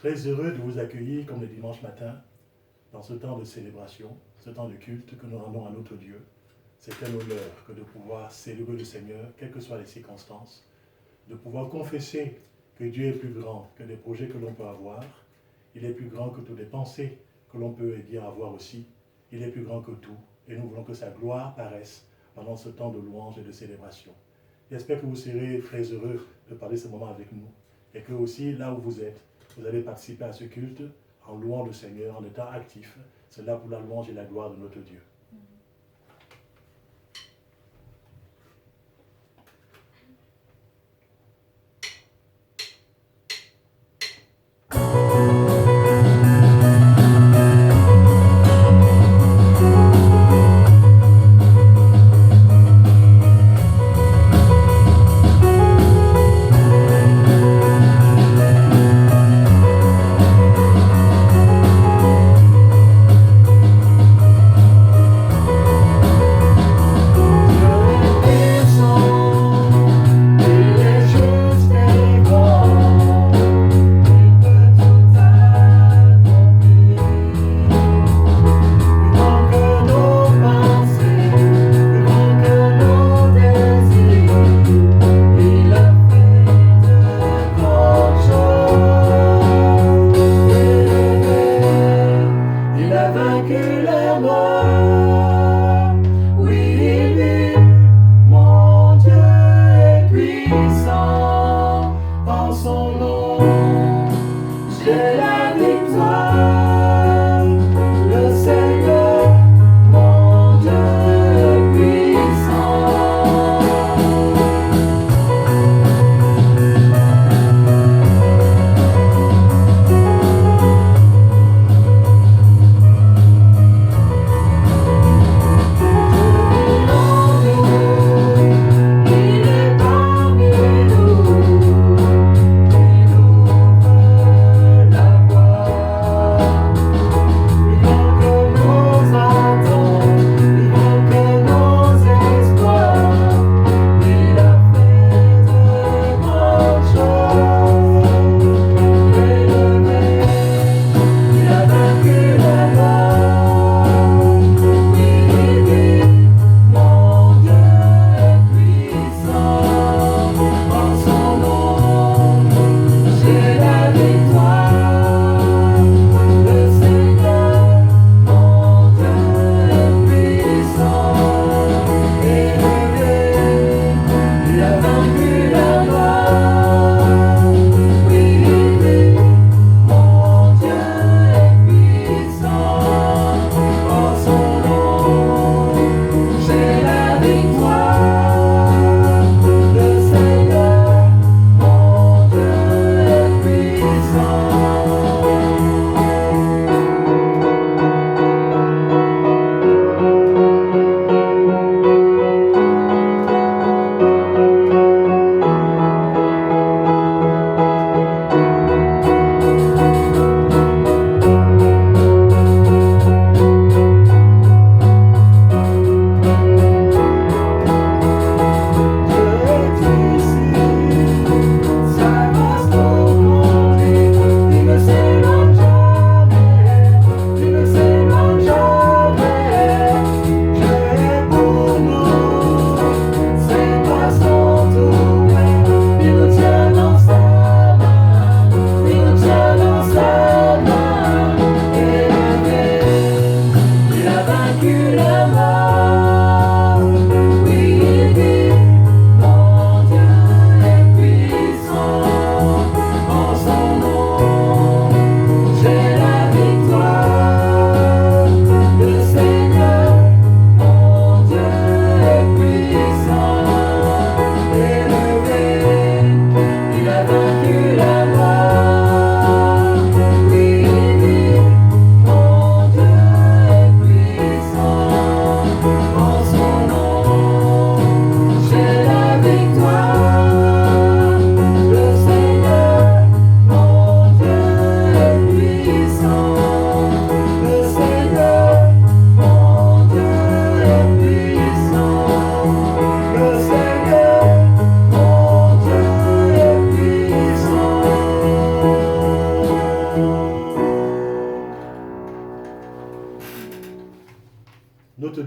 Très heureux de vous accueillir comme le dimanche matin dans ce temps de célébration, ce temps de culte que nous rendons à notre Dieu. C'est un honneur que de pouvoir célébrer le Seigneur, quelles que soient les circonstances, de pouvoir confesser que Dieu est plus grand que les projets que l'on peut avoir. Il est plus grand que toutes les pensées que l'on peut bien avoir aussi. Il est plus grand que tout. Et nous voulons que sa gloire paraisse pendant ce temps de louange et de célébration. J'espère que vous serez très heureux de parler ce moment avec nous. Et que aussi, là où vous êtes, vous allez participer à ce culte en louant le Seigneur, en étant actif. C'est là pour la louange et la gloire de notre Dieu.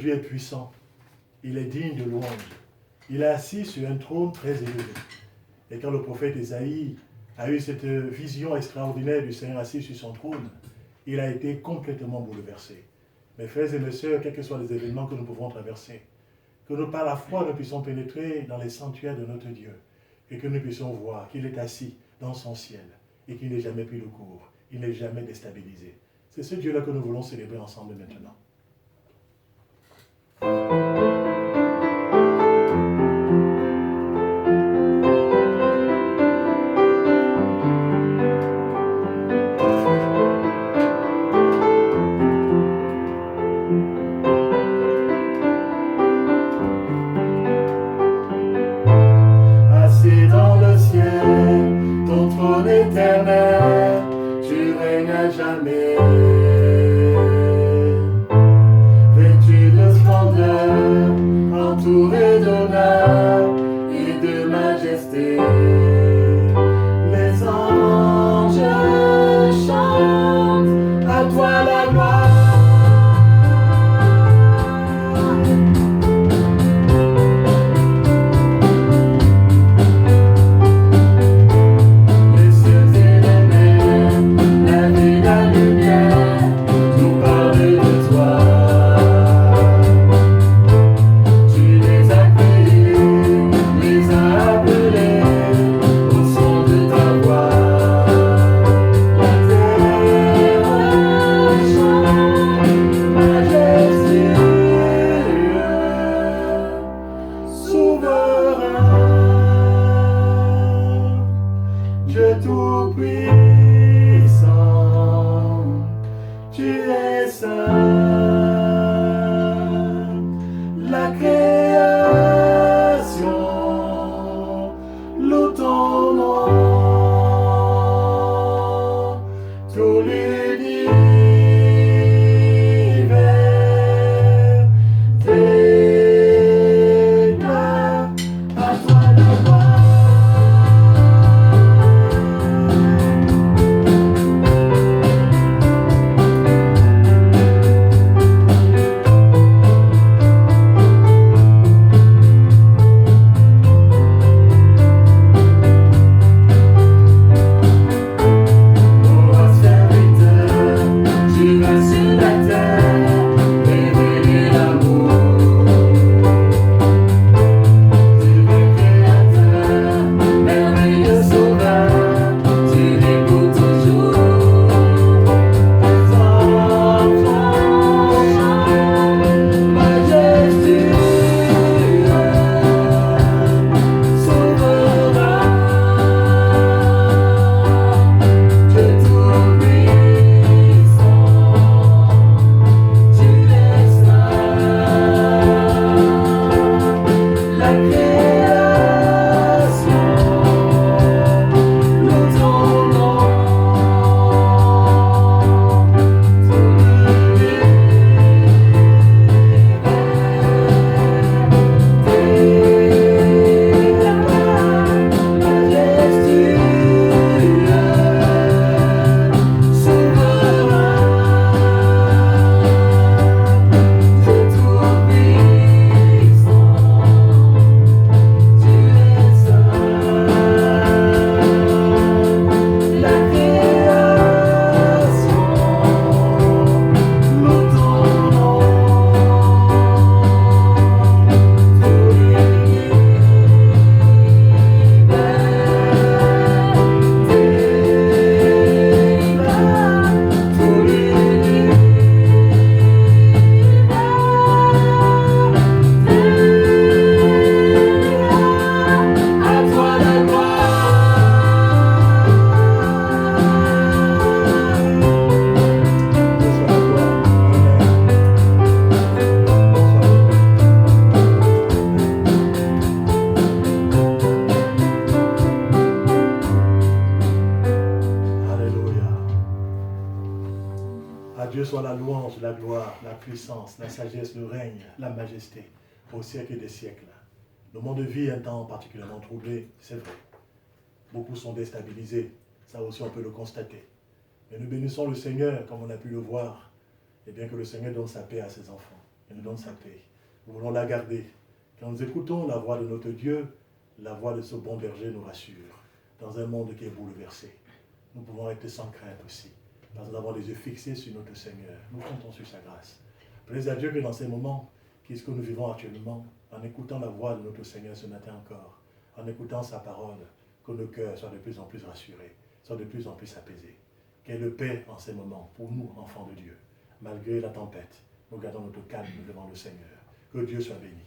Dieu est puissant. Il est digne de louange. Il est assis sur un trône très élevé. Et quand le prophète Ésaïe a eu cette vision extraordinaire du Seigneur assis sur son trône, il a été complètement bouleversé. Mes frères et mes sœurs, quels que soient les événements que nous pouvons traverser, que nous par la foi nous puissions pénétrer dans les sanctuaires de notre Dieu et que nous puissions voir qu'il est assis dans son ciel et qu'il n'est jamais pris de court, il n'est jamais déstabilisé. C'est ce Dieu-là que nous voulons célébrer ensemble maintenant. Assis dans le ciel, ton trône éternel, tu règnes à jamais. Vêtu de splendeur, entouré d'honneur et de majesté. Les anges chantent à toi la gloire. La sagesse, le règne, la majesté, au siècle des siècles. Le monde vit un temps particulièrement troublé, c'est vrai. Beaucoup sont déstabilisés, ça aussi on peut le constater. Mais nous bénissons le Seigneur, comme on a pu le voir, et bien que le Seigneur donne sa paix à ses enfants. Il nous donne sa paix. Nous voulons la garder. Quand nous écoutons la voix de notre Dieu, la voix de ce bon berger nous rassure. Dans un monde qui est bouleversé, nous pouvons être sans crainte aussi. Parce que nous avons les yeux fixés sur notre Seigneur. Nous comptons sur sa grâce. Plaise à Dieu que dans ces moments, qu'est-ce que nous vivons actuellement, en écoutant la voix de notre Seigneur ce matin encore, en écoutant sa parole, que nos cœurs soient de plus en plus rassurés, soient de plus en plus apaisés. Quelle paix en ces moments pour nous, enfants de Dieu. Malgré la tempête, nous gardons notre calme devant le Seigneur. Que Dieu soit béni.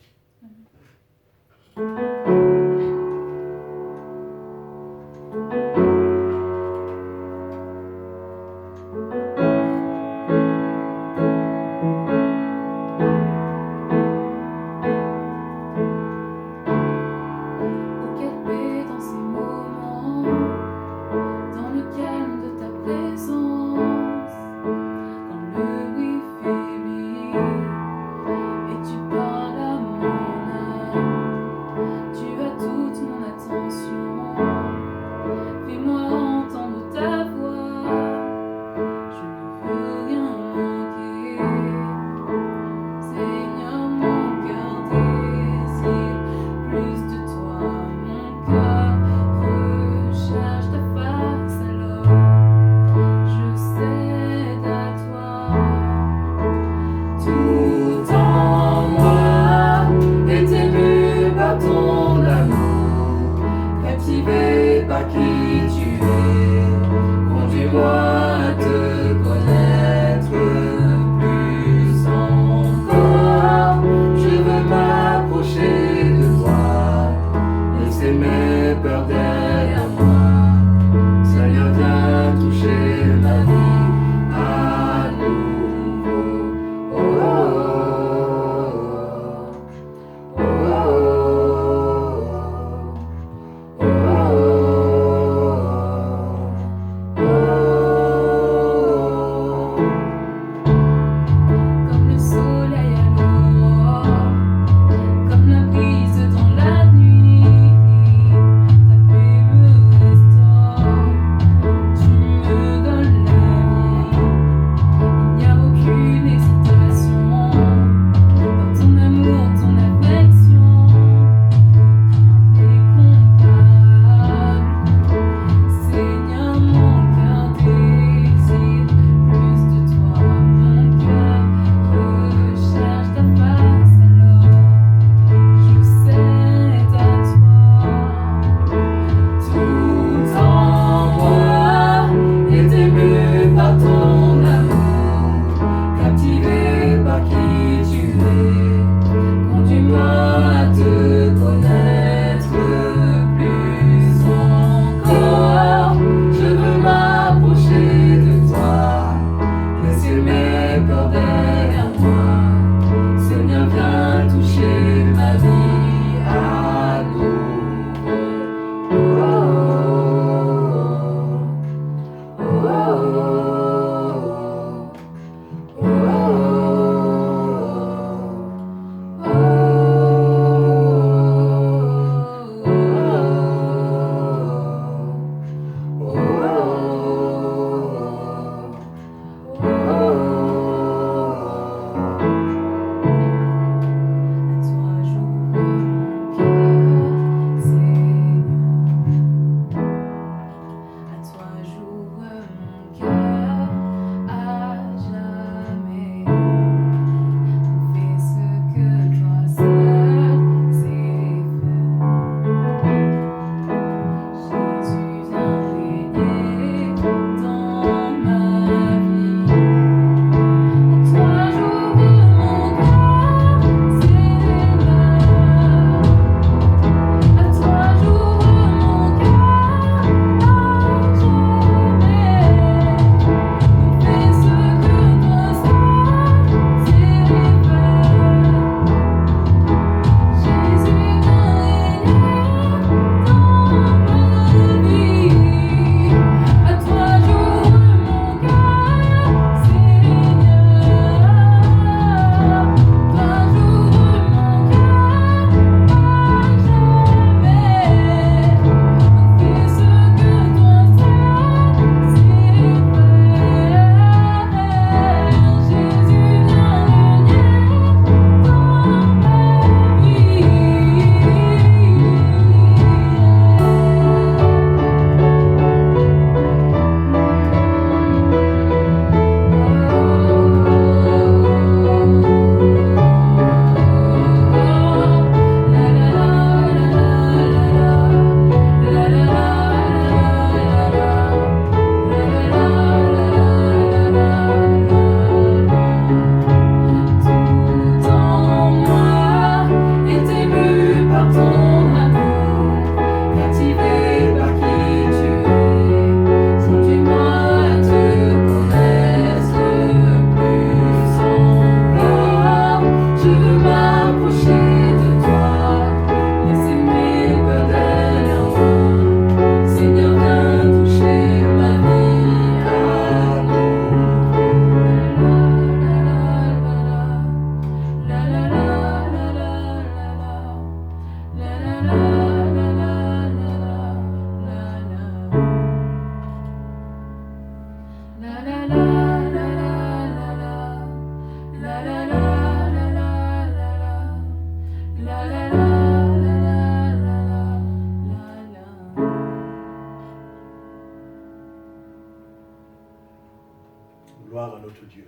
Gloire à notre Dieu.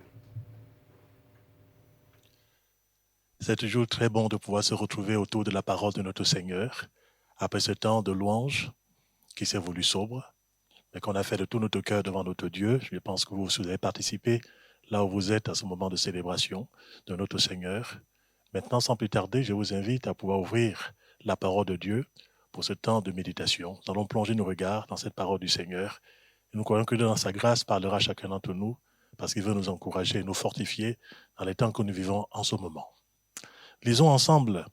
C'est toujours très bon de pouvoir se retrouver autour de la parole de notre Seigneur, après ce temps de louange qui s'est voulu sobre, mais qu'on a fait de tout notre cœur devant notre Dieu. Je pense que vous avez participé là où vous êtes à ce moment de célébration de notre Seigneur. Maintenant, sans plus tarder, je vous invite à pouvoir ouvrir la parole de Dieu pour ce temps de méditation. Nous allons plonger nos regards dans cette parole du Seigneur. Et nous croyons que Dieu, dans sa grâce, parlera à chacun d'entre nous parce qu'il veut nous encourager et nous fortifier dans les temps que nous vivons en ce moment. Lisons ensemble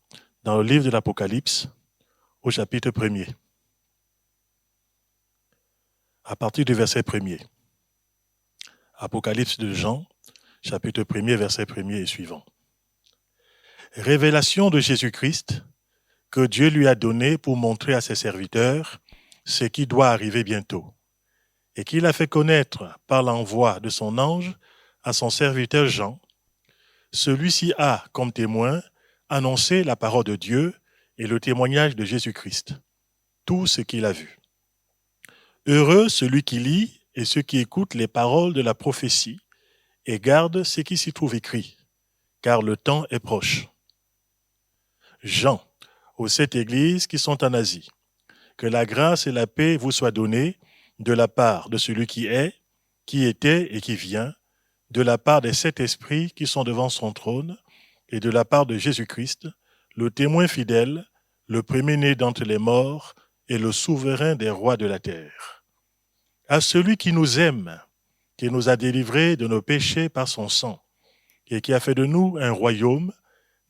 dans le livre de l'Apocalypse au chapitre 1er, à partir du verset 1er. Apocalypse de Jean, chapitre 1er, verset 1er et suivant. Révélation de Jésus-Christ que Dieu lui a donné pour montrer à ses serviteurs ce qui doit arriver bientôt, et qu'il a fait connaître par l'envoi de son ange à son serviteur Jean. Celui-ci a, comme témoin, annoncé la parole de Dieu et le témoignage de Jésus-Christ, tout ce qu'il a vu. Heureux celui qui lit et ceux qui écoutent les paroles de la prophétie et gardent ce qui s'y trouve écrit, car le temps est proche. Jean, aux 7 églises qui sont en Asie, que la grâce et la paix vous soient données de la part de celui qui est, qui était et qui vient, de la part des 7 esprits qui sont devant son trône, et de la part de Jésus-Christ, le témoin fidèle, le premier-né d'entre les morts et le souverain des rois de la terre. À celui qui nous aime, qui nous a délivrés de nos péchés par son sang, et qui a fait de nous un royaume,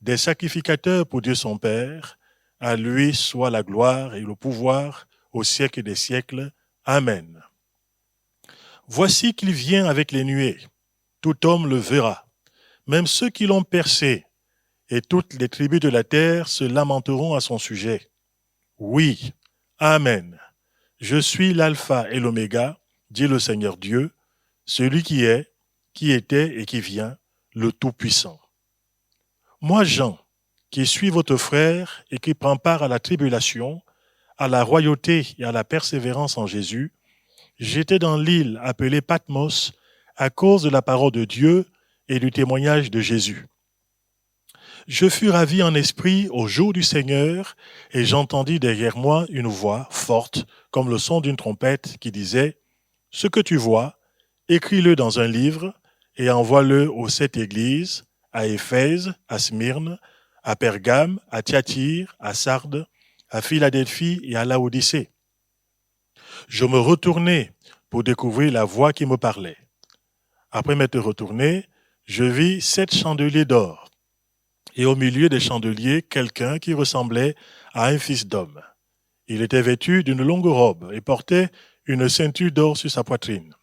des sacrificateurs pour Dieu son Père, à lui soit la gloire et le pouvoir au siècle des siècles. Amen. Voici qu'il vient avec les nuées. Tout homme le verra. Même ceux qui l'ont percé, et toutes les tribus de la terre se lamenteront à son sujet. Oui, Amen. Je suis l'alpha et l'oméga, dit le Seigneur Dieu, celui qui est, qui était et qui vient, le Tout-Puissant. Moi, Jean, qui suis votre frère et qui prend part à la tribulation, à la royauté et à la persévérance en Jésus, j'étais dans l'île appelée Patmos à cause de la parole de Dieu et du témoignage de Jésus. Je fus ravi en esprit au jour du Seigneur, et j'entendis derrière moi une voix forte, comme le son d'une trompette, qui disait « Ce que tu vois, écris-le dans un livre, et envoie-le aux 7 églises, à Éphèse, à Smyrne, à Pergame, à Thyatire, à Sardes, à Philadelphie et à Laodicée. » Je me retournai pour découvrir la voix qui me parlait. Après m'être retourné, je vis 7 chandeliers d'or, et au milieu des chandeliers, quelqu'un qui ressemblait à un fils d'homme. Il était vêtu d'une longue robe et portait une ceinture d'or sur sa poitrine.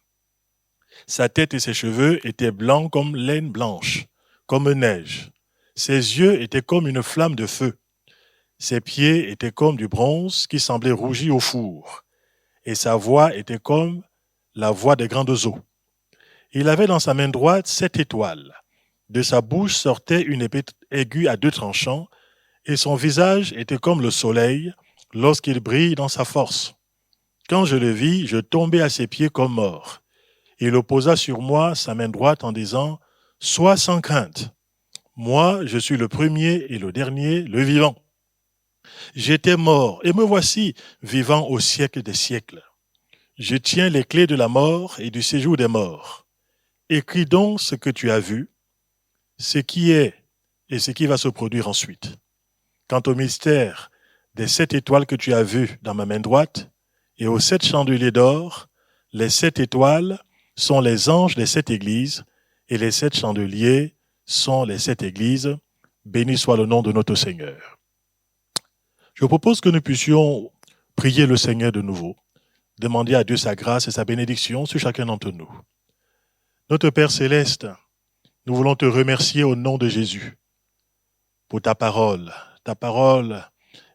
Sa tête et ses cheveux étaient blancs comme laine blanche, comme neige. Ses yeux étaient comme une flamme de feu. Ses pieds étaient comme du bronze qui semblait rougi au four. Et sa voix était comme la voix des grandes eaux. Il avait dans sa main droite 7 étoiles. De sa bouche sortait une épée aiguë à 2 tranchants, et son visage était comme le soleil lorsqu'il brille dans sa force. Quand je le vis, je tombai à ses pieds comme mort. Il posa sur moi sa main droite en disant « Sois sans crainte. Moi, je suis le premier et le dernier, le vivant. J'étais mort, et me voici vivant au siècle des siècles. Je tiens les clés de la mort et du séjour des morts. Écris donc ce que tu as vu, ce qui est et ce qui va se produire ensuite. Quant au mystère des 7 étoiles que tu as vues dans ma main droite et aux 7 chandeliers d'or, les 7 étoiles sont les anges des 7 églises et les 7 chandeliers sont les 7 églises. Béni soit le nom de notre Seigneur. Je propose que nous puissions prier le Seigneur de nouveau, demander à Dieu sa grâce et sa bénédiction sur chacun d'entre nous. Notre Père Céleste, nous voulons te remercier au nom de Jésus pour ta parole. Ta parole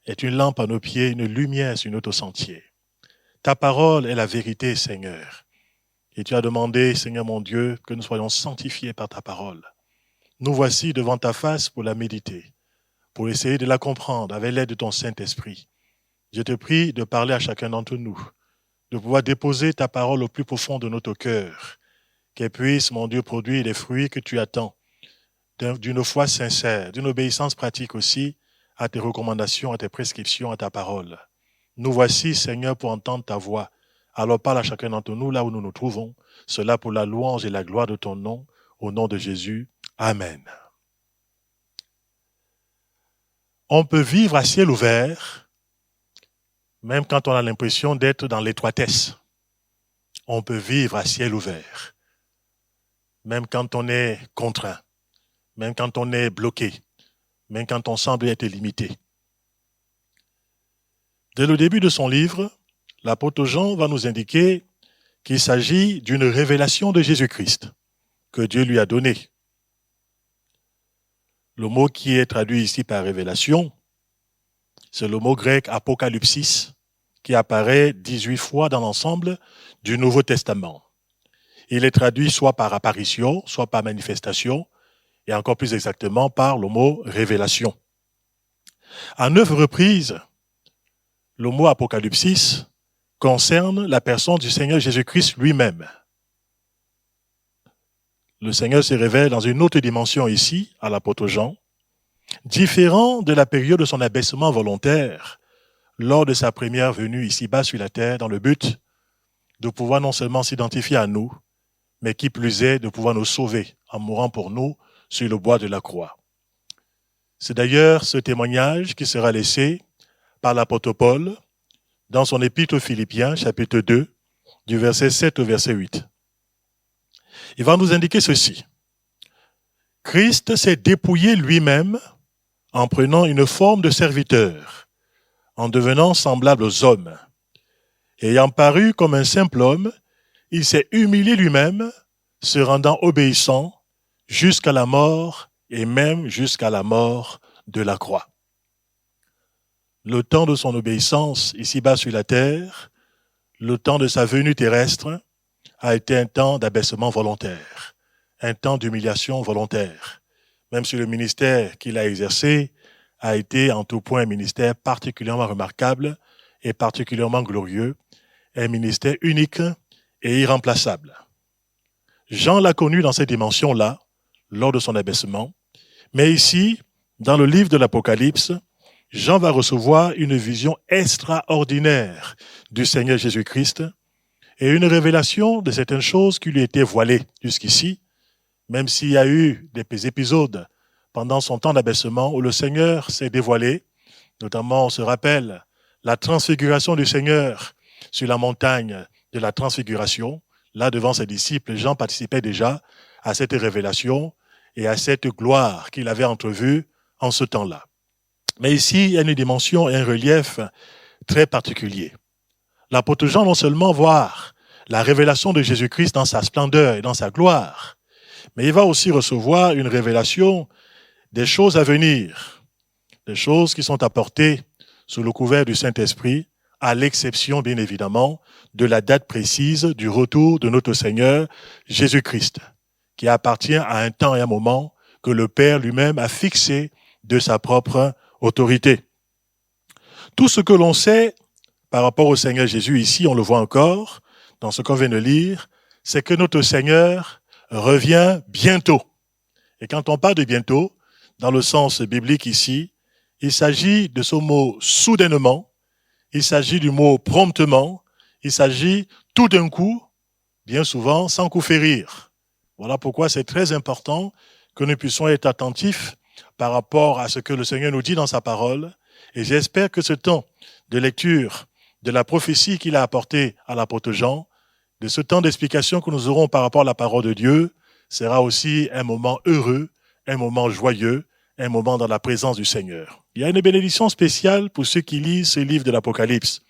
est une lampe à nos pieds, une lumière sur notre sentier. Ta parole est la vérité, Seigneur. Et tu as demandé, Seigneur mon Dieu, que nous soyons sanctifiés par ta parole. Nous voici devant ta face pour la méditer, pour essayer de la comprendre avec l'aide de ton Saint-Esprit. Je te prie de parler à chacun d'entre nous, de pouvoir déposer ta parole au plus profond de notre cœur, qu'elle puisse, mon Dieu, produire les fruits que tu attends, d'une foi sincère, d'une obéissance pratique aussi à tes recommandations, à tes prescriptions, à ta parole. Nous voici, Seigneur, pour entendre ta voix. Alors parle à chacun d'entre nous là où nous nous trouvons, cela pour la louange et la gloire de ton nom, au nom de Jésus. Amen. On peut vivre à ciel ouvert, même quand on a l'impression d'être dans l'étroitesse. On peut vivre à ciel ouvert, même quand on est contraint, même quand on est bloqué, même quand on semble être limité. Dès le début de son livre, l'apôtre Jean va nous indiquer qu'il s'agit d'une révélation de Jésus-Christ que Dieu lui a donnée. Le mot qui est traduit ici par révélation, c'est le mot grec apocalypsis, qui apparaît 18 fois dans l'ensemble du Nouveau Testament. Il est traduit soit par apparition, soit par manifestation, et encore plus exactement par le mot révélation. À 9 reprises, le mot apocalypsis concerne la personne du Seigneur Jésus-Christ lui-même. Le Seigneur se révèle dans une autre dimension ici, à l'apôtre Jean, différent de la période de son abaissement volontaire, lors de sa première venue ici-bas sur la terre, dans le but de pouvoir non seulement s'identifier à nous, mais qui plus est, de pouvoir nous sauver en mourant pour nous sur le bois de la croix. C'est d'ailleurs ce témoignage qui sera laissé par l'apôtre Paul dans son épître aux Philippiens, chapitre 2, du verset 7 au verset 8. Il va nous indiquer ceci. Christ s'est dépouillé lui-même en prenant une forme de serviteur, en devenant semblable aux hommes. Ayant paru comme un simple homme, il s'est humilié lui-même, se rendant obéissant jusqu'à la mort et même jusqu'à la mort de la croix. Le temps de son obéissance ici-bas sur la terre, le temps de sa venue terrestre, a été un temps d'abaissement volontaire, un temps d'humiliation volontaire, même si le ministère qu'il a exercé a été en tout point un ministère particulièrement remarquable et particulièrement glorieux, un ministère unique et irremplaçable. Jean l'a connu dans cette dimension-là, lors de son abaissement, mais ici, dans le livre de l'Apocalypse, Jean va recevoir une vision extraordinaire du Seigneur Jésus-Christ et une révélation de certaines choses qui lui étaient voilées jusqu'ici, même s'il y a eu des épisodes pendant son temps d'abaissement où le Seigneur s'est dévoilé, notamment on se rappelle la transfiguration du Seigneur sur la montagne de la transfiguration. Là, devant ses disciples, Jean participait déjà à cette révélation et à cette gloire qu'il avait entrevue en ce temps-là. Mais ici, il y a une dimension et un relief très particulier. L'apôtre Jean non seulement voit la révélation de Jésus-Christ dans sa splendeur et dans sa gloire, mais il va aussi recevoir une révélation des choses à venir, des choses qui sont apportées sous le couvert du Saint-Esprit, à l'exception, bien évidemment, de la date précise du retour de notre Seigneur Jésus-Christ, qui appartient à un temps et un moment que le Père lui-même a fixé de sa propre autorité. Tout ce que l'on sait par rapport au Seigneur Jésus ici, on le voit encore dans ce qu'on vient de lire, c'est que notre Seigneur revient bientôt. Et quand on parle de bientôt, dans le sens biblique ici, il s'agit de ce mot soudainement, il s'agit du mot promptement, il s'agit tout d'un coup, bien souvent sans coup férir. Voilà pourquoi c'est très important que nous puissions être attentifs par rapport à ce que le Seigneur nous dit dans sa parole. Et j'espère que ce temps de lecture de la prophétie qu'il a apportée à l'apôtre Jean, de ce temps d'explication que nous aurons par rapport à la parole de Dieu, sera aussi un moment heureux, un moment joyeux, un moment dans la présence du Seigneur. Il y a une bénédiction spéciale pour ceux qui lisent ce livre de l'Apocalypse.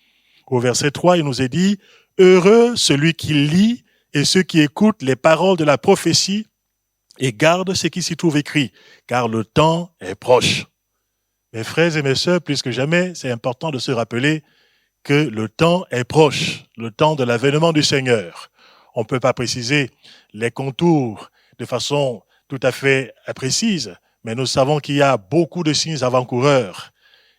Au verset 3, il nous est dit « Heureux celui qui lit et ceux qui écoutent les paroles de la prophétie et gardent ce qui s'y trouve écrit, car le temps est proche. » Mes frères et mes sœurs, plus que jamais, c'est important de se rappeler que le temps est proche, le temps de l'avènement du Seigneur. On ne peut pas préciser les contours de façon tout à fait précise, mais nous savons qu'il y a beaucoup de signes avant-coureurs.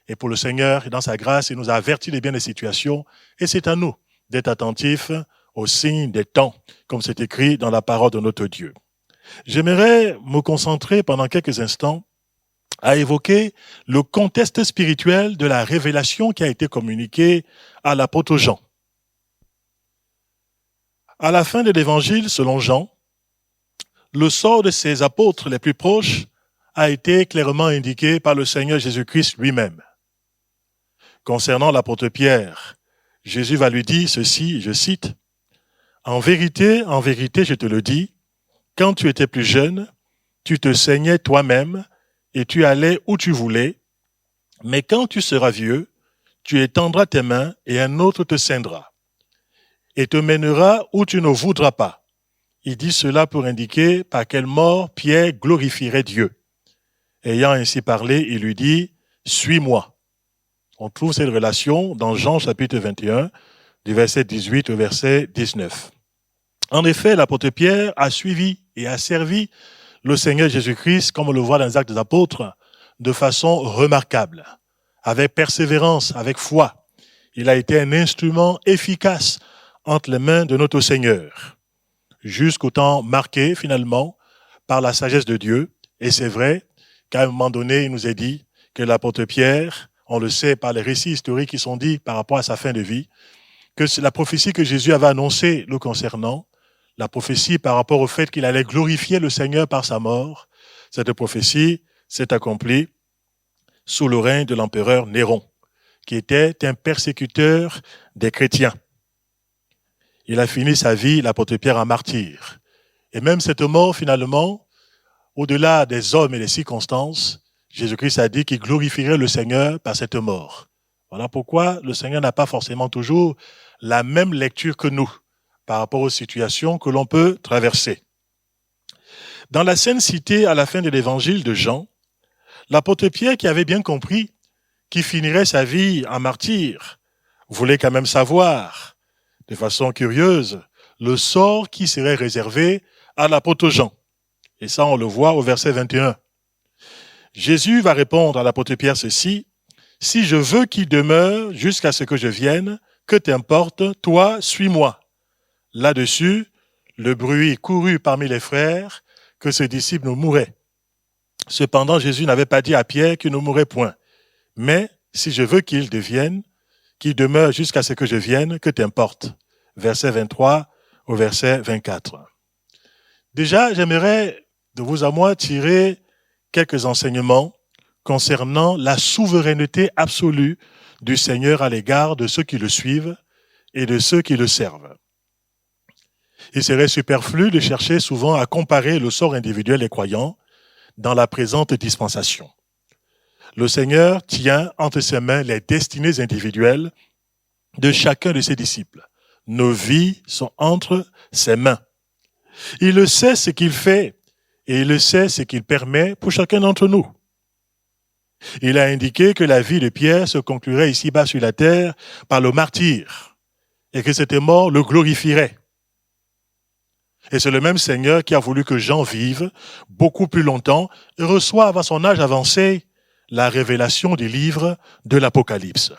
Et pour le Seigneur, dans sa grâce, il nous a avertis de bien des situations, et c'est à nous d'être attentifs au signe des temps, comme c'est écrit dans la parole de notre Dieu. J'aimerais me concentrer pendant quelques instants à évoquer le contexte spirituel de la révélation qui a été communiquée à l'apôtre Jean. À la fin de l'évangile, selon Jean, le sort de ses apôtres les plus proches a été clairement indiqué par le Seigneur Jésus-Christ lui-même. Concernant l'apôtre Pierre, Jésus va lui dire ceci, je cite, « en vérité, je te le dis, quand tu étais plus jeune, tu te saignais toi-même et tu allais où tu voulais, mais quand tu seras vieux, tu étendras tes mains et un autre te ceindra et te mènera où tu ne voudras pas. » Il dit cela pour indiquer par quelle mort Pierre glorifierait Dieu. Ayant ainsi parlé, il lui dit « Suis-moi ». On trouve cette relation dans Jean chapitre 21, du verset 18 au verset 19. En effet, l'apôtre Pierre a suivi et a servi le Seigneur Jésus-Christ, comme on le voit dans les Actes des Apôtres, de façon remarquable, avec persévérance, avec foi. Il a été un instrument efficace entre les mains de notre Seigneur, jusqu'au temps marqué, finalement, par la sagesse de Dieu. Et c'est vrai qu'à un moment donné, il nous est dit que l'apôtre Pierre, on le sait par les récits historiques qui sont dits par rapport à sa fin de vie, que la prophétie que Jésus avait annoncée le concernant, la prophétie par rapport au fait qu'il allait glorifier le Seigneur par sa mort, cette prophétie s'est accomplie sous le règne de l'empereur Néron, qui était un persécuteur des chrétiens. Il a fini sa vie, l'apôtre Pierre, en martyr. Et même cette mort, finalement, au-delà des hommes et des circonstances, Jésus-Christ a dit qu'il glorifierait le Seigneur par cette mort. Voilà pourquoi le Seigneur n'a pas forcément toujours la même lecture que nous par rapport aux situations que l'on peut traverser. Dans la scène citée à la fin de l'évangile de Jean, l'apôtre Pierre, qui avait bien compris qu'il finirait sa vie en martyr, voulait quand même savoir, de façon curieuse, le sort qui serait réservé à l'apôtre Jean. Et ça, on le voit au verset 21. Jésus va répondre à l'apôtre Pierre ceci, « Si je veux qu'il demeure jusqu'à ce que je vienne, que t'importe, toi, suis-moi. » Là-dessus, le bruit courut parmi les frères que ce disciple ne mourrait. Cependant, Jésus n'avait pas dit à Pierre qu'il ne mourrait point. Mais si je veux qu'il demeure jusqu'à ce que je vienne, que t'importe. Verset 23 au verset 24. Déjà, j'aimerais de vous à moi tirer quelques enseignements concernant la souveraineté absolue du Seigneur à l'égard de ceux qui le suivent et de ceux qui le servent. Il serait superflu de chercher souvent à comparer le sort individuel des croyants dans la présente dispensation. Le Seigneur tient entre ses mains les destinées individuelles de chacun de ses disciples. Nos vies sont entre ses mains. Il le sait ce qu'il fait et il le sait ce qu'il permet pour chacun d'entre nous. Il a indiqué que la vie de Pierre se conclurait ici-bas sur la terre par le martyre et que cette mort le glorifierait. Et c'est le même Seigneur qui a voulu que Jean vive beaucoup plus longtemps et reçoive à son âge avancé la révélation du livre de l'Apocalypse.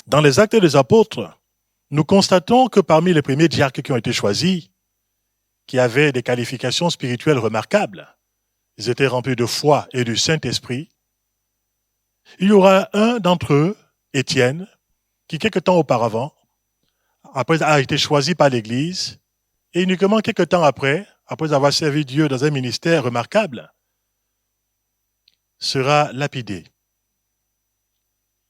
Dans les Actes des Apôtres, nous constatons que parmi les premiers diacres qui ont été choisis, qui avaient des qualifications spirituelles remarquables, ils étaient remplis de foi et du Saint-Esprit, il y aura un d'entre eux, Étienne, qui quelque temps auparavant, après a été choisi par l'Église, et uniquement quelque temps après avoir servi Dieu dans un ministère remarquable, sera lapidé.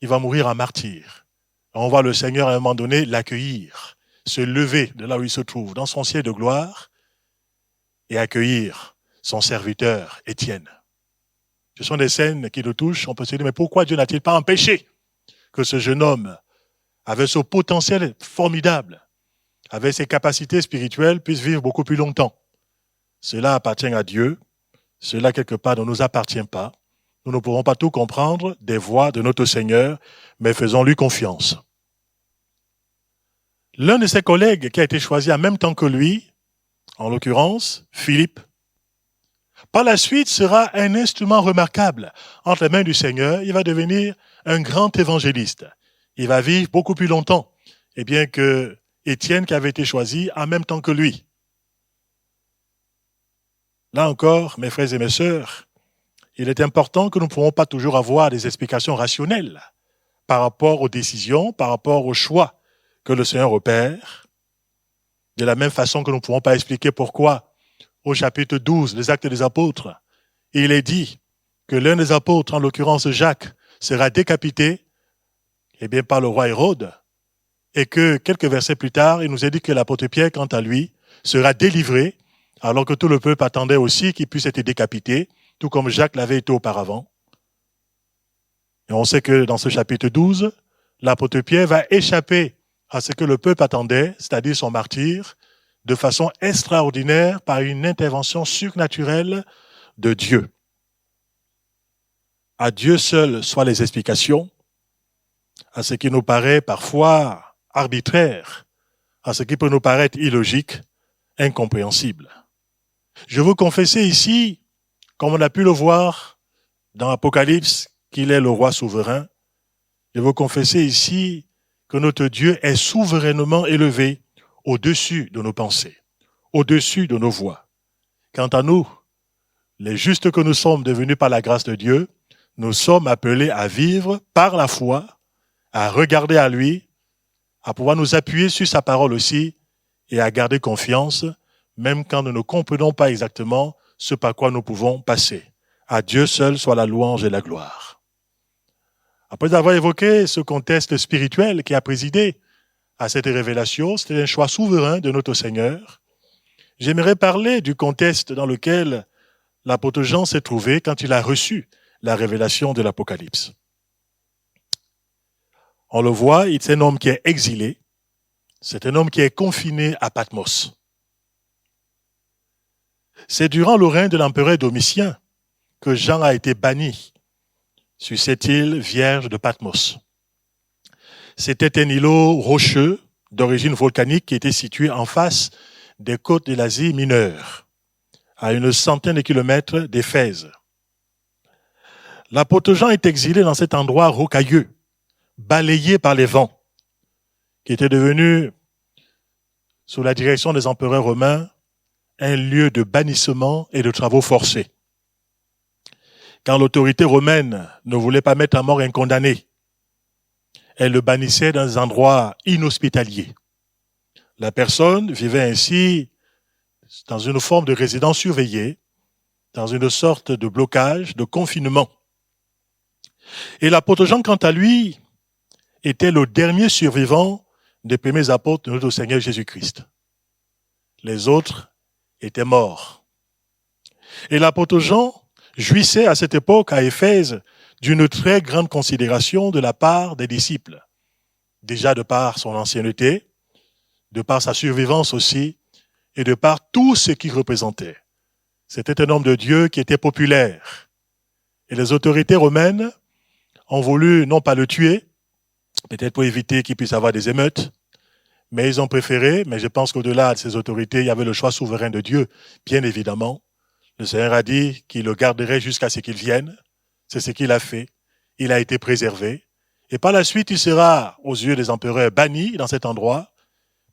Il va mourir en martyr. On voit le Seigneur à un moment donné l'accueillir, se lever de là où il se trouve, dans son ciel de gloire, et accueillir son serviteur Étienne. Ce sont des scènes qui nous touchent. On peut se dire, mais pourquoi Dieu n'a-t-il pas empêché que ce jeune homme, avec ce potentiel formidable, avec ses capacités spirituelles, puisse vivre beaucoup plus longtemps? Cela appartient à Dieu. Cela, quelque part, ne nous appartient pas. Nous ne pourrons pas tout comprendre des voies de notre Seigneur, mais faisons-lui confiance. L'un de ses collègues qui a été choisi en même temps que lui, en l'occurrence, Philippe, par la suite sera un instrument remarquable entre les mains du Seigneur. Il va devenir un grand évangéliste. Il va vivre beaucoup plus longtemps. eh bien que Étienne qui avait été choisi en même temps que lui. Là encore, mes frères et mes sœurs, il est important que nous ne pourrons pas toujours avoir des explications rationnelles par rapport aux décisions, par rapport aux choix que le Seigneur opère. De la même façon que nous ne pourrons pas expliquer pourquoi, au chapitre 12 des Actes des Apôtres, il est dit que l'un des apôtres, en l'occurrence Jacques, sera décapité par le roi Hérode, et que quelques versets plus tard, il nous est dit que l'apôtre Pierre, quant à lui, sera délivré, alors que tout le peuple attendait aussi qu'il puisse être décapité, tout comme Jacques l'avait été auparavant. Et on sait que dans ce chapitre 12, l'apôtre Pierre va échapper à ce que le peuple attendait, c'est-à-dire son martyre, de façon extraordinaire par une intervention surnaturelle de Dieu. À Dieu seul soient les explications, à ce qui nous paraît parfois arbitraire, à ce qui peut nous paraître illogique, incompréhensible. Je veux confesser ici, comme on a pu le voir dans l'Apocalypse, qu'il est le roi souverain. Je veux confesser ici que notre Dieu est souverainement élevé au-dessus de nos pensées, au-dessus de nos voix. Quant à nous, les justes que nous sommes devenus par la grâce de Dieu, nous sommes appelés à vivre par la foi, à regarder à lui, à pouvoir nous appuyer sur sa parole aussi et à garder confiance, même quand nous ne comprenons pas exactement ce par quoi nous pouvons passer. À Dieu seul soit la louange et la gloire. Après avoir évoqué ce contexte spirituel qui a présidé à cette révélation, c'était un choix souverain de notre Seigneur. J'aimerais parler du contexte dans lequel l'apôtre Jean s'est trouvé quand il a reçu la révélation de l'Apocalypse. On le voit, c'est un homme qui est exilé, c'est un homme qui est confiné à Patmos. C'est durant le règne de l'empereur Domitien que Jean a été banni sur cette île vierge de Patmos. C'était un îlot rocheux d'origine volcanique qui était situé en face des côtes de l'Asie mineure, à une centaine de kilomètres d'Éphèse. L'apôtre Jean est exilé dans cet endroit rocailleux, balayé par les vents, qui était devenu, sous la direction des empereurs romains, un lieu de bannissement et de travaux forcés. Quand l'autorité romaine ne voulait pas mettre à mort un condamné, elle le bannissait dans des endroits inhospitaliers. La personne vivait ainsi dans une forme de résidence surveillée, dans une sorte de blocage, de confinement. Et l'apôtre Jean, quant à lui, était le dernier survivant des premiers apôtres de notre Seigneur Jésus-Christ. Les autres étaient morts. Et l'apôtre Jean jouissait à cette époque à Éphèse d'une très grande considération de la part des disciples. Déjà de par son ancienneté, de par sa survivance aussi, et de par tout ce qu'il représentait. C'était un homme de Dieu qui était populaire. Et les autorités romaines ont voulu non pas le tuer, peut-être pour éviter qu'il puisse avoir des émeutes, mais ils ont préféré, mais je pense qu'au-delà de ces autorités, il y avait le choix souverain de Dieu, bien évidemment. Le Seigneur a dit qu'il le garderait jusqu'à ce qu'il vienne. C'est ce qu'il a fait. Il a été préservé. Et par la suite, il sera, aux yeux des empereurs, banni dans cet endroit.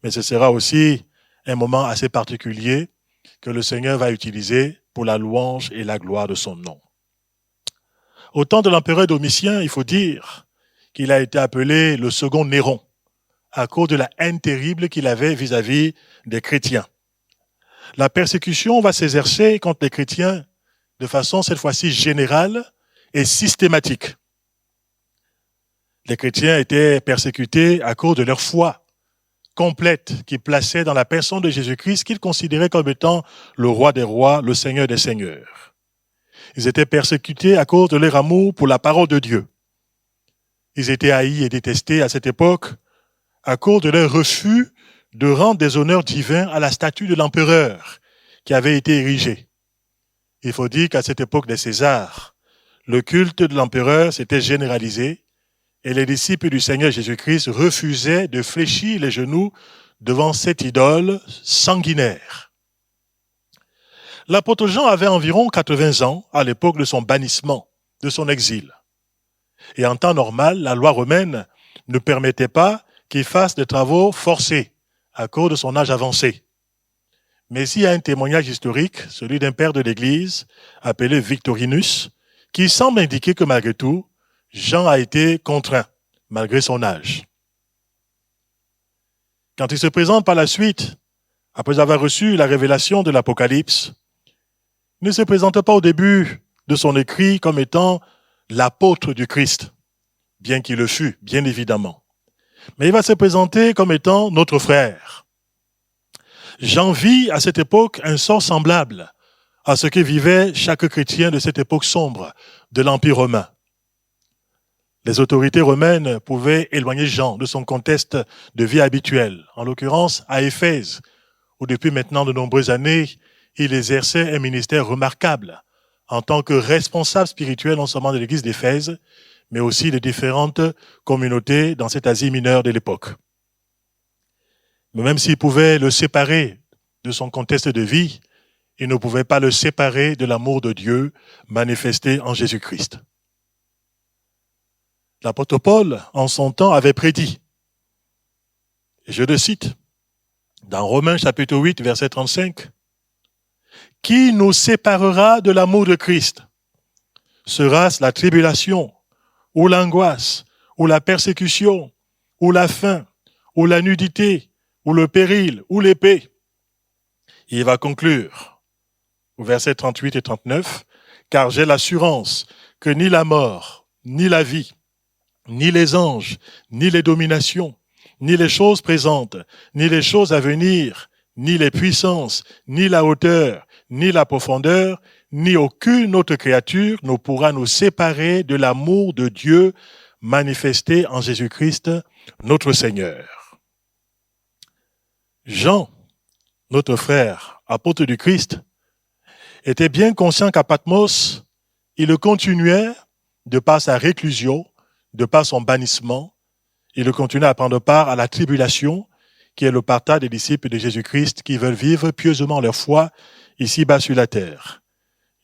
Mais ce sera aussi un moment assez particulier que le Seigneur va utiliser pour la louange et la gloire de son nom. Au temps de l'empereur Domitien, il faut dire qu'il a été appelé le second Néron, à cause de la haine terrible qu'il avait vis-à-vis des chrétiens. La persécution va s'exercer contre les chrétiens de façon cette fois-ci générale et systématique. Les chrétiens étaient persécutés à cause de leur foi complète qu'ils plaçaient dans la personne de Jésus-Christ qu'ils considéraient comme étant le roi des rois, le Seigneur des seigneurs. Ils étaient persécutés à cause de leur amour pour la parole de Dieu. Ils étaient haïs et détestés à cette époque à cause de leur refus de rendre des honneurs divins à la statue de l'empereur qui avait été érigée. Il faut dire qu'à cette époque des Césars, le culte de l'empereur s'était généralisé et les disciples du Seigneur Jésus-Christ refusaient de fléchir les genoux devant cette idole sanguinaire. L'apôtre Jean avait environ 80 ans à l'époque de son bannissement, de son exil. Et en temps normal, la loi romaine ne permettait pas qui fasse des travaux forcés à cause de son âge avancé. Mais il y a un témoignage historique, celui d'un père de l'Église appelé Victorinus, qui semble indiquer que malgré tout, Jean a été contraint, malgré son âge. Quand il se présente par la suite, après avoir reçu la révélation de l'Apocalypse, il ne se présente pas au début de son écrit comme étant l'apôtre du Christ, bien qu'il le fût, bien évidemment. Mais il va se présenter comme étant notre frère. Jean vit à cette époque un sort semblable à ce que vivait chaque chrétien de cette époque sombre de l'Empire romain. Les autorités romaines pouvaient éloigner Jean de son contexte de vie habituel, en l'occurrence à Éphèse, où depuis maintenant de nombreuses années, il exerçait un ministère remarquable en tant que responsable spirituel non seulement de l'église d'Éphèse, mais aussi de différentes communautés dans cette Asie mineure de l'époque. Mais même s'il pouvait le séparer de son contexte de vie, il ne pouvait pas le séparer de l'amour de Dieu manifesté en Jésus-Christ. L'apôtre Paul, en son temps, avait prédit, et je le cite, dans Romains chapitre 8, verset 35, « Qui nous séparera de l'amour de Christ? Sera-ce la tribulation, ou l'angoisse, ou la persécution, ou la faim, ou la nudité, ou le péril, ou l'épée? » Il va conclure au verset 38 et 39, « Car j'ai l'assurance que ni la mort, ni la vie, ni les anges, ni les dominations, ni les choses présentes, ni les choses à venir, ni les puissances, ni la hauteur, ni la profondeur, ni aucune autre créature ne pourra nous séparer de l'amour de Dieu manifesté en Jésus-Christ, notre Seigneur. » Jean, notre frère, apôtre du Christ, était bien conscient qu'à Patmos, il continuait, de par sa réclusion, de par son bannissement, il continuait à prendre part à la tribulation, qui est le partage des disciples de Jésus-Christ qui veulent vivre pieusement leur foi ici-bas sur la terre.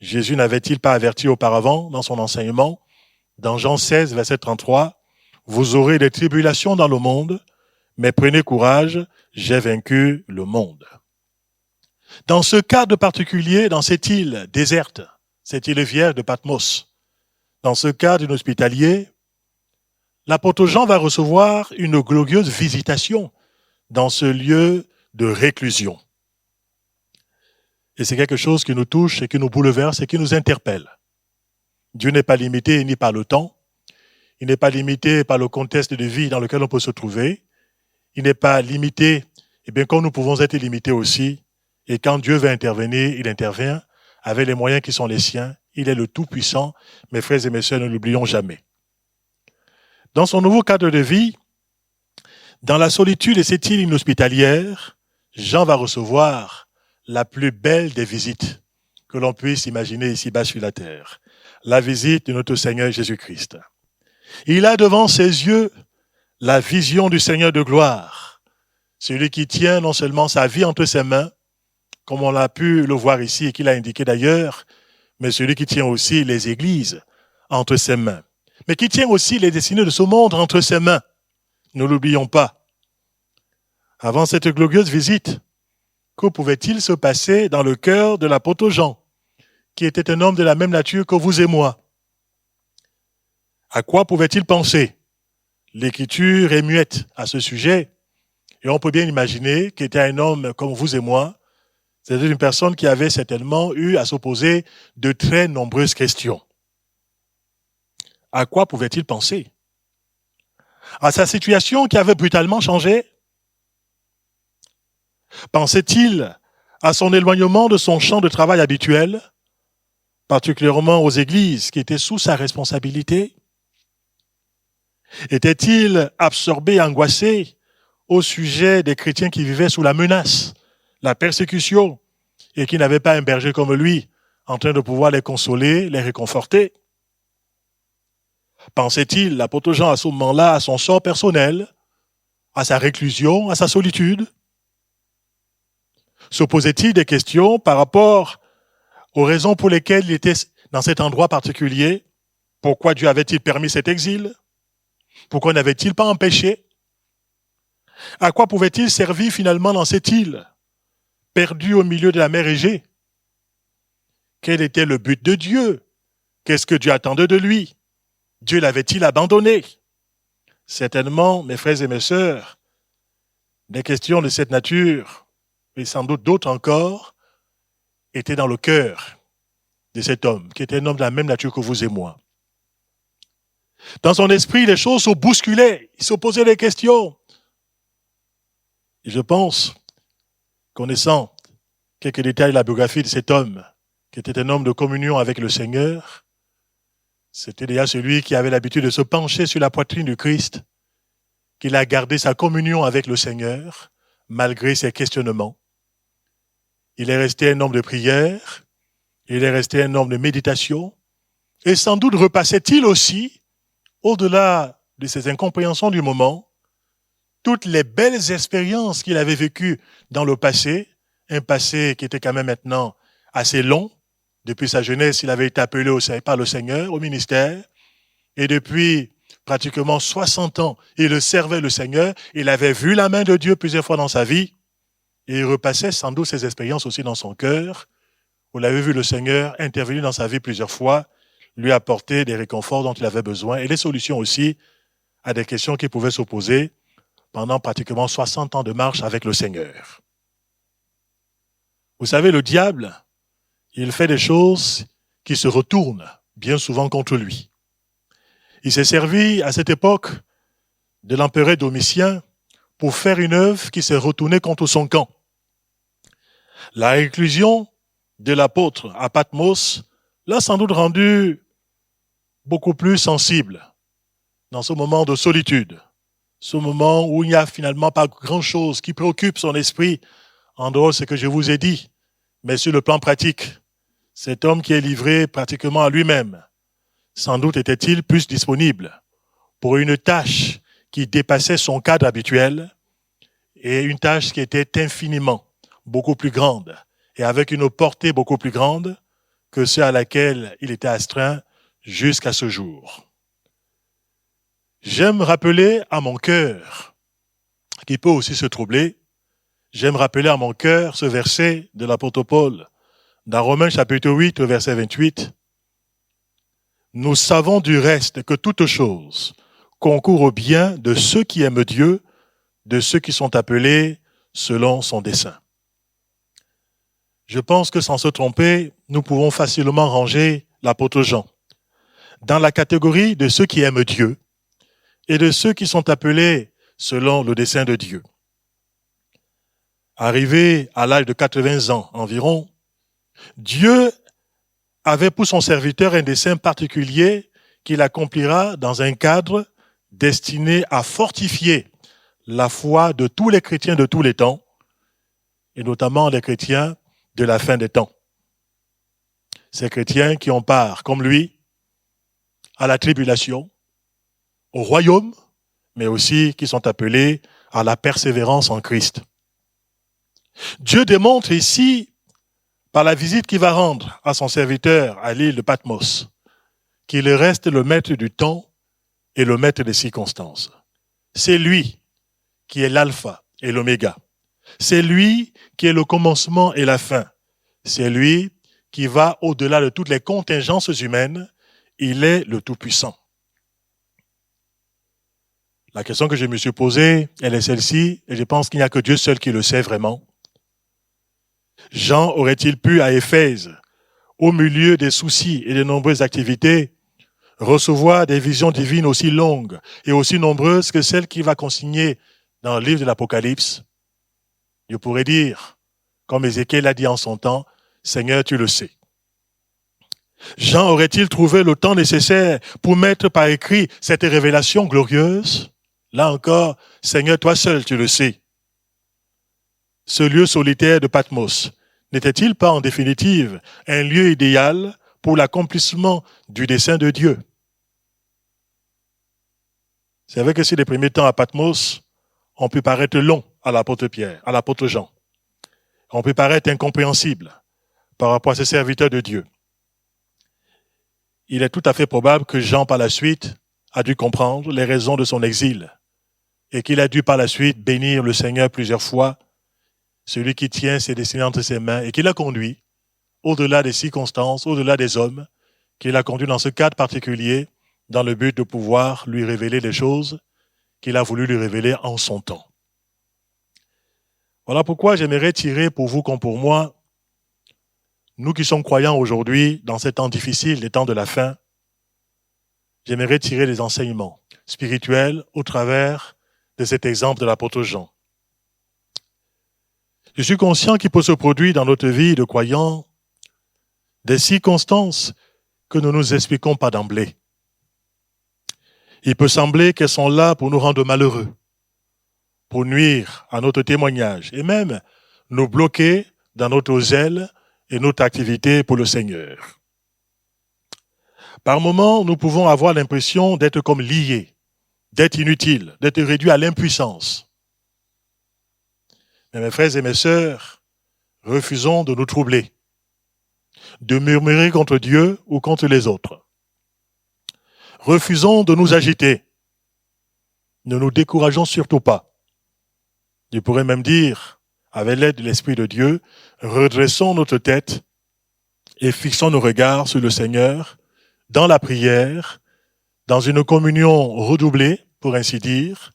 Jésus n'avait-il pas averti auparavant dans son enseignement, dans Jean 16, verset 33, « Vous aurez des tribulations dans le monde, mais prenez courage, j'ai vaincu le monde. » Dans ce cadre particulier, dans cette île déserte, cette île vierge de Patmos, dans ce cadre inhospitalier, l'apôtre Jean va recevoir une glorieuse visitation dans ce lieu de réclusion. Et c'est quelque chose qui nous touche et qui nous bouleverse et qui nous interpelle. Dieu n'est pas limité ni par le temps, il n'est pas limité par le contexte de vie dans lequel on peut se trouver, il n'est pas limité, et bien comme nous pouvons être limités aussi, et quand Dieu veut intervenir, il intervient avec les moyens qui sont les siens, il est le Tout-Puissant, mes frères et mes sœurs, ne l'oublions jamais. Dans son nouveau cadre de vie, dans la solitude de cette île inhospitalière, Jean va recevoir la plus belle des visites que l'on puisse imaginer ici-bas sur la terre, la visite de notre Seigneur Jésus-Christ. Il a devant ses yeux la vision du Seigneur de gloire, celui qui tient non seulement sa vie entre ses mains, comme on l'a pu le voir ici et qu'il a indiqué d'ailleurs, mais celui qui tient aussi les églises entre ses mains, mais qui tient aussi les destinées de ce monde entre ses mains. Ne l'oublions pas. Avant cette glorieuse visite, que pouvait-il se passer dans le cœur de l'apôtre Jean, qui était un homme de la même nature que vous et moi? À quoi pouvait-il penser? L'Écriture est muette à ce sujet, et on peut bien imaginer qu'il était un homme comme vous et moi. C'était une personne qui avait certainement eu à se poser de très nombreuses questions. À quoi pouvait-il penser? À sa situation qui avait brutalement changé? Pensait-il à son éloignement de son champ de travail habituel, particulièrement aux églises qui étaient sous sa responsabilité? Était-il absorbé, angoissé au sujet des chrétiens qui vivaient sous la menace, la persécution, et qui n'avaient pas un berger comme lui, en train de pouvoir les consoler, les réconforter? Pensait-il, l'apôtre Jean, à ce moment-là, à son sort personnel, à sa réclusion, à sa solitude? Se posait-il des questions par rapport aux raisons pour lesquelles il était dans cet endroit particulier? Pourquoi Dieu avait-il permis cet exil? Pourquoi n'avait-il pas empêché? À quoi pouvait-il servir finalement dans cette île, perdue au milieu de la mer Égée? Quel était le but de Dieu? Qu'est-ce que Dieu attendait de lui? Dieu l'avait-il abandonné? Certainement, mes frères et mes sœurs, des questions de cette nature, et sans doute d'autres encore, étaient dans le cœur de cet homme, qui était un homme de la même nature que vous et moi. Dans son esprit, les choses se bousculaient, il se posait des questions. Et je pense, connaissant quelques détails de la biographie de cet homme, qui était un homme de communion avec le Seigneur, c'était déjà celui qui avait l'habitude de se pencher sur la poitrine du Christ, qu'il a gardé sa communion avec le Seigneur, malgré ses questionnements. Il est resté un homme de prière, il est resté un homme de méditation, et sans doute repassait-il aussi, au-delà de ses incompréhensions du moment, toutes les belles expériences qu'il avait vécues dans le passé, un passé qui était quand même maintenant assez long. Depuis sa jeunesse, il avait été appelé par le Seigneur au ministère, et depuis pratiquement 60 ans, il servait le Seigneur, il avait vu la main de Dieu plusieurs fois dans sa vie, et il repassait sans doute ses expériences aussi dans son cœur, où il avait vu le Seigneur intervenir dans sa vie plusieurs fois, lui apporter des réconforts dont il avait besoin, et des solutions aussi à des questions qui pouvaient s'opposer pendant pratiquement 60 ans de marche avec le Seigneur. Vous savez, le diable, il fait des choses qui se retournent bien souvent contre lui. Il s'est servi à cette époque de l'empereur Domitien pour faire une œuvre qui s'est retournée contre son camp. La réclusion de l'apôtre à Patmos l'a sans doute rendu beaucoup plus sensible dans ce moment de solitude, ce moment où il n'y a finalement pas grand-chose qui préoccupe son esprit en dehors de ce que je vous ai dit, mais sur le plan pratique. Cet homme qui est livré pratiquement à lui-même, sans doute était-il plus disponible pour une tâche qui dépassait son cadre habituel et une tâche qui était infiniment beaucoup plus grande et avec une portée beaucoup plus grande que celle à laquelle il était astreint jusqu'à ce jour. J'aime rappeler à mon cœur, qui peut aussi se troubler, j'aime rappeler à mon cœur ce verset de l'apôtre Paul dans Romains chapitre 8, verset 28. Nous savons du reste que toute chose concourt au bien de ceux qui aiment Dieu, de ceux qui sont appelés selon son dessein. Je pense que sans se tromper, nous pouvons facilement ranger l'apôtre Jean dans la catégorie de ceux qui aiment Dieu et de ceux qui sont appelés selon le dessein de Dieu. Arrivé à l'âge de 80 ans environ, Dieu avait pour son serviteur un dessein particulier qu'il accomplira dans un cadre destiné à fortifier la foi de tous les chrétiens de tous les temps, et notamment les chrétiens de la fin des temps. Ces chrétiens qui ont part, comme lui, à la tribulation, au royaume, mais aussi qui sont appelés à la persévérance en Christ. Dieu démontre ici, par la visite qu'il va rendre à son serviteur à l'île de Patmos, qu'il reste le maître du temps et le maître des circonstances. C'est lui qui est l'alpha et l'oméga. C'est lui qui est le commencement et la fin. C'est lui qui va au-delà de toutes les contingences humaines. Il est le Tout-Puissant. La question que je me suis posée, elle est celle-ci, et je pense qu'il n'y a que Dieu seul qui le sait vraiment. Jean aurait-il pu à Éphèse, au milieu des soucis et de nombreuses activités, recevoir des visions divines aussi longues et aussi nombreuses que celles qu'il va consigner dans le livre de l'Apocalypse? Je pourrais dire, comme Ézéchiel l'a dit en son temps, Seigneur, tu le sais. Jean aurait-il trouvé le temps nécessaire pour mettre par écrit cette révélation glorieuse? Là encore, Seigneur, toi seul, tu le sais. Ce lieu solitaire de Patmos n'était-il pas en définitive un lieu idéal pour l'accomplissement du dessein de Dieu? C'est vrai que si les premiers temps à Patmos ont pu paraître longs à l'apôtre Pierre, à l'apôtre Jean, ont pu paraître incompréhensibles par rapport à ces serviteurs de Dieu, il est tout à fait probable que Jean, par la suite, a dû comprendre les raisons de son exil et qu'il a dû par la suite bénir le Seigneur plusieurs fois, celui qui tient ses destinées entre ses mains et qui l'a conduit au-delà des circonstances, au-delà des hommes, qui l'a conduit dans ce cadre particulier dans le but de pouvoir lui révéler les choses qu'il a voulu lui révéler en son temps. Voilà pourquoi j'aimerais tirer pour vous comme pour moi, nous qui sommes croyants aujourd'hui, dans ces temps difficiles, les temps de la fin, j'aimerais tirer des enseignements spirituels au travers de cet exemple de l'apôtre Jean. Je suis conscient qu'il peut se produire dans notre vie de croyants des circonstances que nous ne nous expliquons pas d'emblée. Il peut sembler qu'elles sont là pour nous rendre malheureux, pour nuire à notre témoignage et même nous bloquer dans notre zèle et notre activité pour le Seigneur. Par moments, nous pouvons avoir l'impression d'être comme liés, d'être inutiles, d'être réduits à l'impuissance. Mais mes frères et mes sœurs, refusons de nous troubler, de murmurer contre Dieu ou contre les autres. Refusons de nous agiter. Ne nous décourageons surtout pas. Je pourrais même dire, avec l'aide de l'Esprit de Dieu, redressons notre tête et fixons nos regards sur le Seigneur dans la prière, dans une communion redoublée, pour ainsi dire.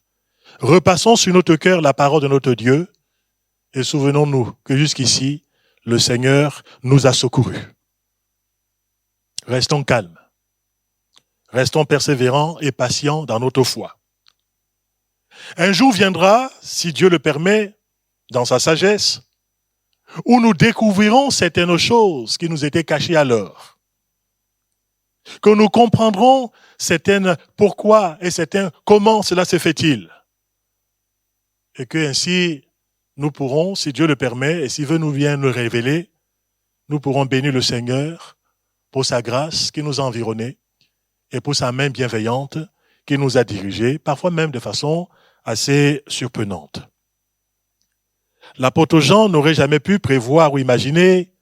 Repassons sur notre cœur la parole de notre Dieu et souvenons-nous que jusqu'ici, le Seigneur nous a secourus. Restons calmes. Restons persévérants et patients dans notre foi. Un jour viendra, si Dieu le permet, dans sa sagesse, où nous découvrirons certaines choses qui nous étaient cachées alors. Que nous comprendrons certaines pourquoi et certains comment cela se fait-il. Et que ainsi, nous pourrons, si Dieu le permet, et s'il veut nous vient nous révéler, nous pourrons bénir le Seigneur pour sa grâce qui nous a environnés et pour sa main bienveillante qui nous a dirigés, parfois même de façon assez surprenante. L'apôtre Jean n'aurait jamais pu prévoir ou imaginer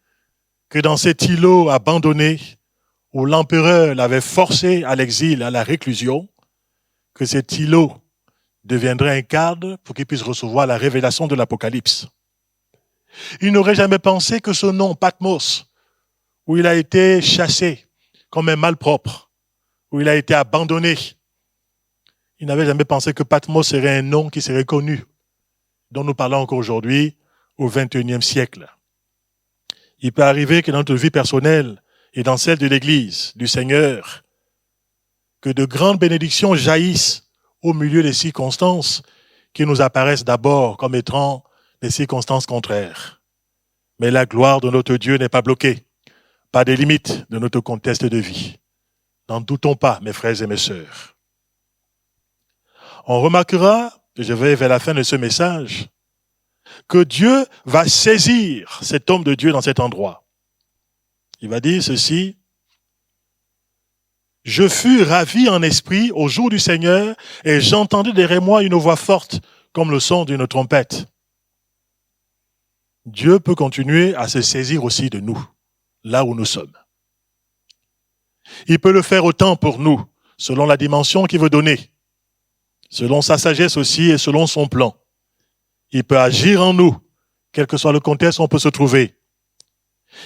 que dans cet îlot abandonné, où l'empereur l'avait forcé à l'exil, à la réclusion, que cet îlot deviendrait un cadre pour qu'il puisse recevoir la révélation de l'Apocalypse. Il n'aurait jamais pensé que ce nom, Patmos, où il a été chassé comme un malpropre, où il a été abandonné, il n'avait jamais pensé que Patmos serait un nom qui serait connu, dont nous parlons encore aujourd'hui, au XXIe siècle. Il peut arriver que dans notre vie personnelle et dans celle de l'Église, du Seigneur, que de grandes bénédictions jaillissent au milieu des circonstances qui nous apparaissent d'abord comme étant des circonstances contraires. Mais la gloire de notre Dieu n'est pas bloquée par des limites de notre contexte de vie. N'en doutons pas, mes frères et mes sœurs. On remarquera, et je vais vers la fin de ce message, que Dieu va saisir cet homme de Dieu dans cet endroit. Il va dire ceci: « Je fus ravi en esprit au jour du Seigneur et j'entendis derrière moi une voix forte comme le son d'une trompette. » Dieu peut continuer à se saisir aussi de nous, là où nous sommes. Il peut le faire autant pour nous, selon la dimension qu'il veut donner, selon sa sagesse aussi et selon son plan. Il peut agir en nous, quel que soit le contexte où on peut se trouver.